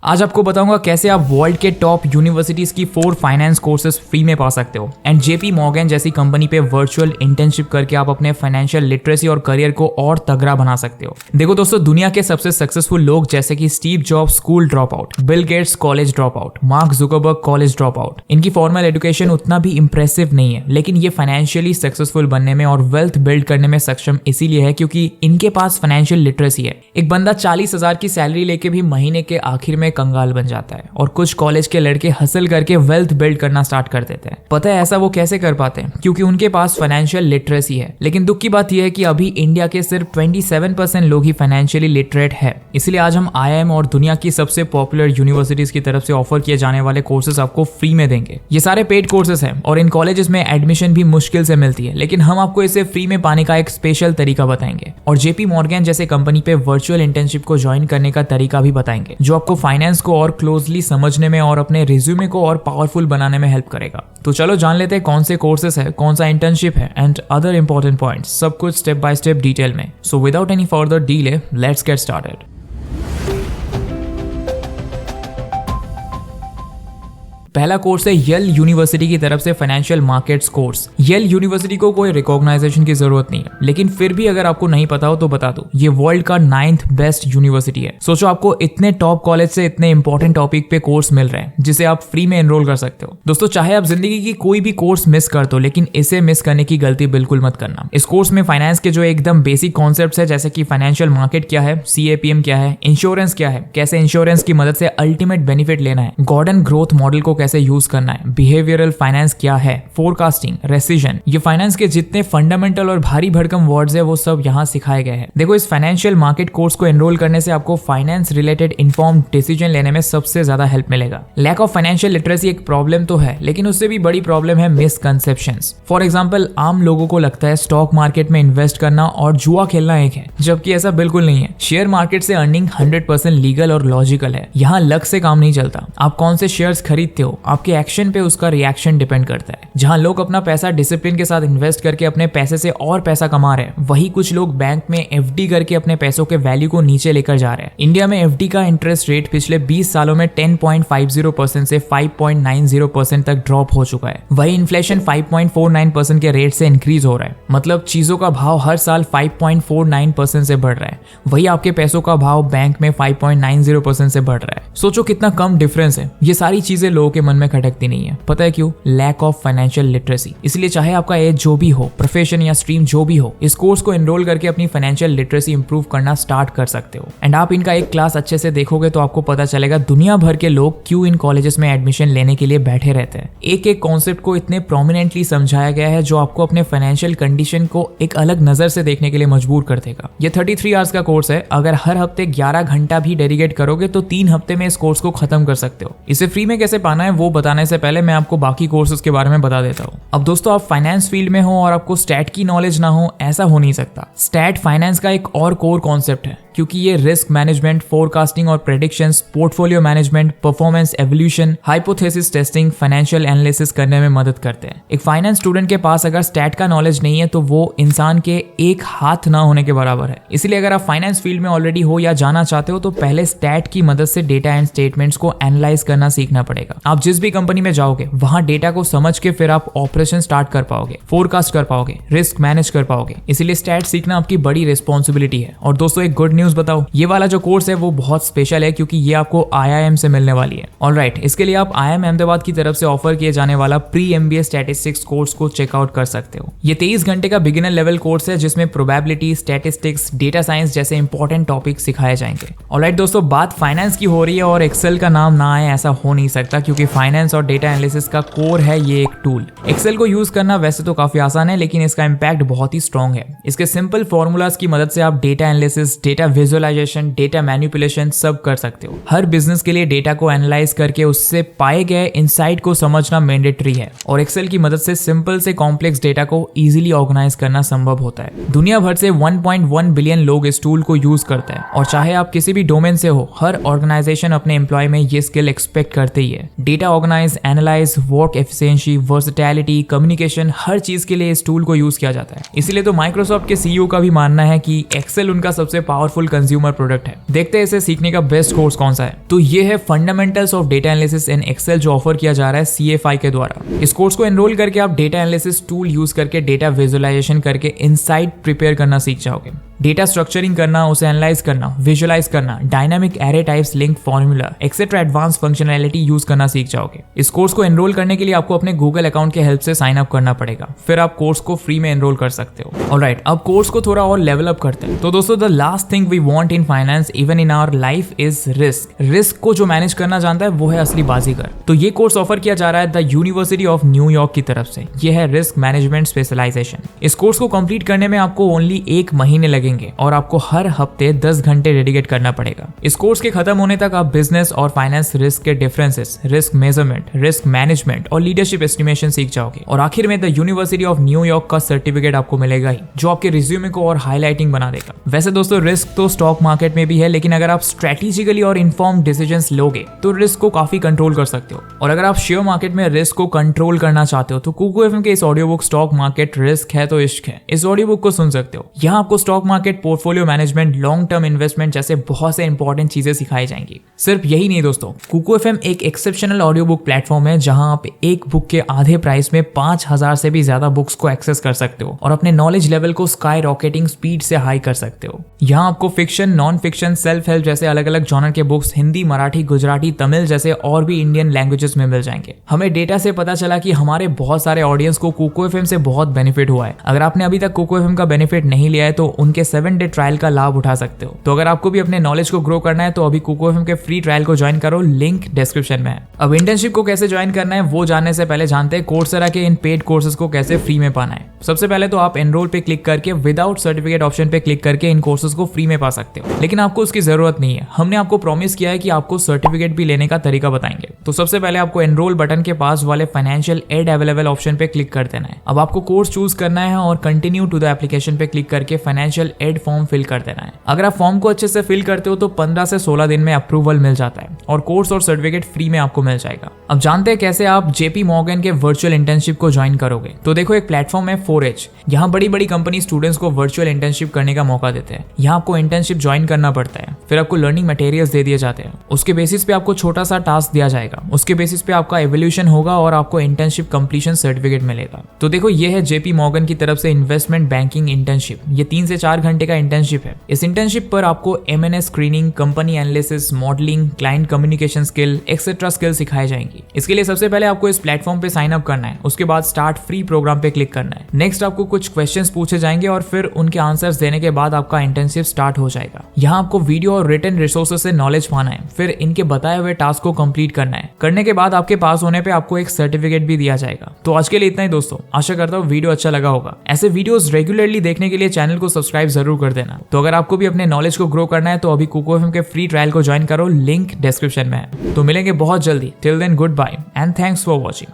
आज आपको बताऊंगा कैसे आप वर्ल्ड के टॉप यूनिवर्सिटीज की 4 फाइनेंस कोर्सेज फ्री में पा सकते हो एंड जेपी मॉर्गन जैसी कंपनी पे वर्चुअल इंटर्नशिप करके आप अपने फाइनेंशियल लिटरेसी और करियर को और तगड़ा बना सकते हो। देखो दोस्तों, दुनिया के सबसे सक्सेसफुल लोग जैसे कि Steve jobs school drop out, Bill Gates college drop out, mark Zuckerberg college drop out, इनकी फॉर्मल एजुकेशन उतना भी इंप्रेसिव नहीं है, लेकिन ये फाइनेंशियली सक्सेसफुल बनने में और वेल्थ बिल्ड करने में सक्षम इसीलिए है क्योंकि इनके पास फाइनेंशियल लिटरेसी है। एक बंदा 40,000 की सैलरी लेके भी महीने के आखिर में कंगाल बन जाता है और कुछ कॉलेज के लड़के हसल करके वेल्थ बिल्ड करना स्टार्ट कर देते हैं। पता है ऐसा वो कैसे कर पाते हैं? क्योंकि उनके पास फाइनेंशियल लिटरेसी है। लेकिन दुख की बात यह है कि अभी इंडिया के सिर्फ 27% लोग ही फाइनेंशियली लिटरेट है। इसलिए आज हम IIM और दुनिया की सबसे पॉपुलर यूनिवर्सिटीज की तरफ से ऑफर किए जाने वाले कोर्सेज आपको फ्री में देंगे। ये सारे पेड कोर्सेज हैं और इन कॉलेजेस में एडमिशन भी मुश्किल से मिलती है, लेकिन हम आपको इसे फ्री में पाने का एक स्पेशल तरीका बताएंगे और जेपी मॉर्गन जैसे कंपनी पे वर्चुअल इंटर्नशिप को ज्वाइन करने का तरीका भी बताएंगे, जो आपको फाइनेंस को और क्लोजली समझने में और अपने रिज्यूमे को और पावरफुल बनाने में हेल्प करेगा। तो चलो जान लेते हैं कौन से कोर्सेस है, कौन सा इंटर्नशिप है एंड अदर इंपॉर्टेंट पॉइंट्स, सब कुछ स्टेप बाय स्टेप डिटेल में। So without any further delay let's get started. पहला कोर्स है येल यूनिवर्सिटी की तरफ से financial markets course. Yale University को कोई रिकॉग्नाइजेशन की जरूरत नहीं है, लेकिन फिर भी अगर आपको नहीं पता हो तो बता दूं, ये वर्ल्ड का 9th बेस्ट यूनिवर्सिटी है। सोचो आपको इतने टॉप कॉलेज से इतने इंपॉर्टेंट टॉपिक पे कोर्स मिल रहे हैं जिसे आप फ्री में एनरोल कर सकते हो। दोस्तों, चाहे आप जिंदगी की कोई भी कोर्स मिस कर दो, लेकिन इसे मिस करने की गलती बिल्कुल मत करना। इस कोर्स में फाइनेंस के जो एकदम बेसिक कॉन्सेप्ट है, जैसे कि फाइनेंशियल मार्केट क्या है, CAPM क्या है, इंश्योरेंस क्या है, कैसे इंश्योरेंस की मदद से अल्टीमेट बेनिफिट लेना है, गॉर्डन ग्रोथ मॉडल को कैसे यूज करना है, बिहेवियरल फाइनेंस क्या है, फोरकास्टिंग, रेसिजन, ये फाइनेंस के जितने फंडामेंटल और भारी भरकम वर्ड्स है वो सब यहाँ सिखाए गए हैं। देखो, इस फाइनेंशियल मार्केट कोर्स को एनरोल करने से आपको फाइनेंस रिलेटेड इन्फॉर्म्ड डिसीजन लेने में सबसे ज्यादा हेल्प मिलेगा। लैक ऑफ फाइनेंशियल लिटरेसी एक प्रॉब्लम तो है, लेकिन उससे भी बड़ी प्रॉब्लम है मिसकंसेप्शंस। फॉर एग्जांपल, आम लोगों को लगता है स्टॉक मार्केट में इन्वेस्ट करना और जुआ खेलना एक है, जबकि ऐसा बिल्कुल नहीं है। शेयर मार्केट से अर्निंग 100% लीगल और लॉजिकल है। यहाँ लक से काम नहीं चलता। आप कौन से शेयर्स खरीदते हो, आपके एक्शन पे उसका रिएक्शन डिपेंड करता है। जहां लोग अपना पैसा डिसिप्लिन के साथ इन्वेस्ट करके अपने पैसे से और पैसा कमा रहे हैं, वही कुछ लोग बैंक में FD करके अपने पैसों के वैल्यू को नीचे लेकर जा रहे हैं। इंडिया में FD का इंटरेस्ट रेट पिछले 20 सालों में 10.50% से 5.90% तक ड्रॉप हो चुका है। वही इन्फ्लेशन 5.49% के रेट से इंक्रीज हो रहा है। मतलब चीजों का भाव हर साल 5.49% से बढ़ रहा है। वही आपके पैसों का भाव बैंक में 5.90% से बढ़ रहा है। सोचो कितना कम डिफरेंस है। ये सारी चीजें लोगों के मन में खटकती नहीं है। पता है क्यों? Lack of financial literacy. इसलिए चाहे आपका एज जो भी हो, प्रोफेशन या स्ट्रीम जो भी हो, इस कोर्स को एनरोल करके अपनी फाइनेंशियल लिटरेसी इंप्रूव करना स्टार्ट कर सकते हो। एंड आप इनका एक क्लास अच्छे से देखोगे तो आपको पता चलेगा दुनिया भर के लोग क्यों इन कॉलेजेस में एडमिशन लेने के लिए बैठे रहते हैं। एक एक कॉन्सेप्ट को इतने प्रोमिनेंटली समझाया गया है जो आपको अपने फाइनेंशियल कंडीशन को एक अलग नजर से देखने के लिए मजबूर कर देगा। ये 33 आवर्स का कोर्स है। अगर हर हफ्ते 11 घंटा भी डेडिकेट करोगे तो 3 हफ्ते में इस कोर्स को खत्म कर सकते हो। इसे फ्री में कैसे पाना है वो बताने से पहले मैं आपको बाकी कोर्सेज के बारे में बता देता हूँ। अब दोस्तों, आप फाइनेंस फील्ड में हो और आपको स्टैट की नॉलेज ना हो, ऐसा हो नहीं सकता। स्टैट फाइनेंस का एक और कोर कॉन्सेप्ट है, क्योंकि ये रिस्क मैनेजमेंट, फोरकास्टिंग और predictions, portfolio management, performance evolution, hypothesis testing, financial analysis करने में मदद करते हैं। एक फाइनेंस स्टूडेंट के पास अगर स्टैट का नॉलेज नहीं है तो वो इंसान के एक हाथ ना होने के बराबर है। इसलिए अगर आप फाइनेंस फील्ड में ऑलरेडी हो या जाना चाहते हो तो पहले स्टैट की मदद से डेटा एंड स्टेटमेंट्स को एनालाइज करना सीखना पड़ेगा। आप जिस भी कंपनी में जाओगे वहां डेटा को समझ के फिर आप ऑपरेशन स्टार्ट कर पाओगे, फोरकास्ट कर पाओगे, रिस्क मैनेज कर पाओगे। इसलिए स्टैट सीखना आपकी बड़ी रिस्पॉन्सिबिलिटी है। और दोस्तों, एक गुड न्यूज बताओ, ये वाला जो कोर्स है वो बहुत स्पेशल है क्योंकि ये आपको IIM से मिलने वाली है। ऑलराइट, इसके लिए आप IIM अहमदाबाद की तरफ से ऑफर किए जाने वाला प्री MBA स्टैटिस्टिक्स कोर्स को चेकआउट कर सकते हो। ये 23 घंटे का बिगिनर लेवल कोर्स है जिसमें प्रोबेबिलिटी, स्टैटिस्टिक्स, डेटा साइंस जैसे इंपॉर्टेंट टॉपिक सिखाए जाएंगे। ऑलराइट दोस्तों, बात फाइनेंस की हो रही है और एक्सेल का नाम ना आए ऐसा हो नहीं सकता, क्योंकि फाइनेंस और डेटा एनालिसिस का कोर है ये एक टूल। एक्सेल को यूज करना वैसे तो काफी आसान है, लेकिन इसका इंपैक्ट बहुत ही स्ट्रॉन्ग है। इसके सिंपल फॉर्मूलाज की मदद से आप data analysis, data visualisation, data manipulation सब कर सकते हो। हर बिजनेस के लिए डेटा को एनालाइज करके उससे पाए गए इनसाइट को समझना मैंडेटरी है और एक्सेल की मदद से सिंपल से कॉम्प्लेक्स डेटा को इजीली ऑर्गेनाइज करना संभव होता है। दुनिया भर से 1.1 बिलियन लोग इस टूल को यूज करते हैं और चाहे आप किसी भी डोमेन से हो, हर ऑर्गेनाइजेशन अपने एम्प्लॉय में ये स्किल एक्सपेक्ट करते ही है। Data organise, analyse, work efficiency, versatility, communication, हर चीज के लिए इस टूल को यूज किया जाता है। इसलिए तो माइक्रोसॉफ्ट के CEO का भी मानना है कि एक्सेल उनका सबसे पावरफुल पावरफुल कंज्यूमर प्रोडक्ट है। देखते हैं इसे सीखने का बेस्ट कोर्स कौन सा है। तो ये है fundamentals of data analysis in Excel, जो ऑफर किया जा रहा है CFI के द्वारा। इस कोर्स को एनरोल करके आप डेटा एनालिसिस टूल यूज करके डेटा विजुअलाइजेशन करके इनसाइट प्रिपेयर करना सीख जाओगे। डेटा स्ट्रक्चरिंग करना, उसे एनालाइज करना, विजुअलाइज करना, dynamic array types, link formula etcetera advance functionality use करना सीख जाओगे। इस कोर्स को एनरोल करने के लिए आपको अपने गूगल अकाउंट के हेल्प से साइन अप करना पड़ेगा, फिर आप कोर्स को फ्री में एनरोल कर सकते हो। ऑलराइट, अब कोर्स को थोड़ा और लेवल अप करते हैं। तो दोस्तों, the last thing we want in finance even in our life is risk. Risk को जो मैनेज करना जानता है वो है असली बाजीगर। तो ये कोर्स ऑफर किया जा रहा है द यूनिवर्सिटी ऑफ न्यूयॉर्क की तरफ से। ये है रिस्क मैनेजमेंट स्पेशलाइजेशन। इस कोर्स को कंप्लीट करने में आपको ओनली 1 महीने लगेंगे और आपको हर हफ्ते 10 घंटे डेडिकेट करना पड़ेगा। इस कोर्स के खत्म होने तक आप बिजनेस और फाइनेंस रिस्क के differences, risk measurement, risk management और लीडरशिप एस्टिमेशन सीख जाओगे। और आखिर में द यूनिवर्सिटी ऑफ न्यूयॉर्क का सर्टिफिकेट आपको मिलेगा ही, जो आपके रिज्यूमे को और हाईलाइटिंग बना देगा। वैसे दोस्तों, रिस्क तो स्टॉक मार्केट में भी है, लेकिन अगर आप स्ट्रेटेजिकली और इन्फॉर्म्ड डिसीजंस लोगे तो रिस्क को काफी कंट्रोल कर सकते हो। और अगर आप शेयर मार्केट में रिस्क को कंट्रोल करना चाहते हो तो कुकू एफएम के इस audio book stock market risk है तो इश्क है, इस ऑडियो बुक को सुन सकते हो। यहाँ आपको stock market, portfolio management, long term investment जैसे बहुत से इंपॉर्टेंट चीजें सिखाई जाएंगी। सिर्फ यही नहीं दोस्तों, कुकू एफएम एक एक्सेप्शनल ऑडियो बुक प्लेटफॉर्म है जहां आप एक बुक के आधे प्राइस में 5000 से भी ज्यादा बुक्स को एक्सेस कर सकते हो और अपने नॉलेज लेवल को स्काई रॉकेटिंग स्पीड से हाई कर सकते हो। यहाँ आपको fiction, non fiction, self help जैसे अलग अलग जॉनर के बुक्स हिंदी, मराठी, गुजराती, तमिल जैसे और भी इंडियन लैंग्वेजेस में मिल जाएंगे। हमें डेटा से पता चला कि हमारे बहुत सारे ऑडियंस को कुकू एफएम से बहुत बेनिफिट हुआ है। अगर आपने अभी तक कुकू एफएम का बेनिफिट नहीं लिया है तो उनके 7 डे ट्रायल का लाभ उठा सकते हो। तो अगर आपको भी अपने नॉलेज को ग्रो करना है तो अभी कुकू एफएम के फ्री ट्रायल को ज्वाइन करो, लिंक डिस्क्रिप्शन में है। अब इंटर्नशिप को कैसे ज्वाइन करना है वो जानने से पहले जानते हैं कोर्सेरा के इन पेड कोर्सेज को कैसे फ्री में पाना है। सबसे पहले तो आप एनरोल पे क्लिक करके विदाउट सर्टिफिकेट ऑप्शन पे क्लिक करके इन कोर्सेज को फ्री में पा सकते हो, लेकिन आपको उसकी जरूरत नहीं है। हमने आपको प्रॉमिस किया है कि आपको सर्टिफिकेट भी लेने का तरीका बताएंगे। तो सबसे पहले आपको एनरोल बटन के पास वाले फाइनेंशियल एड अवेलेबल ऑप्शन पे क्लिक कर देना है। अब आपको कोर्स चूज करना है और कंटिन्यू टू द एप्लीकेशन पे क्लिक करके फाइनेंशियल एड फॉर्म फिल कर देना है। अगर आप फॉर्म को अच्छे से फिल करते हो तो 15 से 16 दिन में अप्रूवल मिल जाता है और कोर्स और सर्टिफिकेट फ्री में आपको मिल जाएगा। अब जानते हैं कैसे आप जेपी मॉर्गन के वर्चुअल इंटर्नशिप को ज्वाइन करोगे। तो देखो, एक प्लेटफॉर्म है 4H। यहाँ बड़ी बड़ी कंपनी स्टूडेंट्स को वर्चुअल इंटर्नशिप करने का मौका देते हैं। यहाँ आपको इंटर्नशिप ज्वाइन करना पड़ता है, फिर आपको लर्निंग मटेरियल्स दे दिए जाते हैं। उसके बेसिस पे आपको छोटा सा टास्क दिया जाएगा, उसके बेसिस पे आपका एवोल्यूशन होगा और आपको इंटर्नशिप कंप्लीशन सर्टिफिकेट मिलेगा। तो देखो, ये है जेपी मॉर्गन की तरफ से इन्वेस्टमेंट बैंकिंग इंटर्नशिप। ये 3 से 4 घंटे का इंटर्नशिप है। इस इंटर्नशिप पर आपको M&A screening, company analysis, modelling, client communication skill etcetera skill सिखाई जाएंगी। इसके लिए सबसे पहले आपको इस प्लेटफॉर्म पे साइन अप करना है, उसके बाद स्टार्ट फ्री प्रोग्राम पे क्लिक करना है। नेक्स्ट आपको कुछ क्वेश्चंस पूछे जाएंगे और फिर उनके आंसर्स देने के बाद आपका इंटर्नशिप स्टार्ट हो जाएगा। यहाँ आपको वीडियो और रिटन रिसोर्सेज से नॉलेज पाना है, फिर इनके बताए हुए टास्क को कंप्लीट करना है। करने के बाद आपके पास होने पे आपको एक सर्टिफिकेट भी दिया जाएगा। तो आज के लिए इतना ही दोस्तों, आशा करता हूँ वीडियो अच्छा लगा होगा। ऐसे वीडियोस रेगुलरली देखने के लिए चैनल को सब्सक्राइब जरूर कर देना। तो अगर आपको भी अपने नॉलेज को ग्रो करना है तो अभी कुकू एफएम के फ्री ट्रायल को ज्वाइन करो, लिंक डिस्क्रिप्शन में है। तो मिलेंगे बहुत जल्दी। Till then, goodbye and thanks for watching.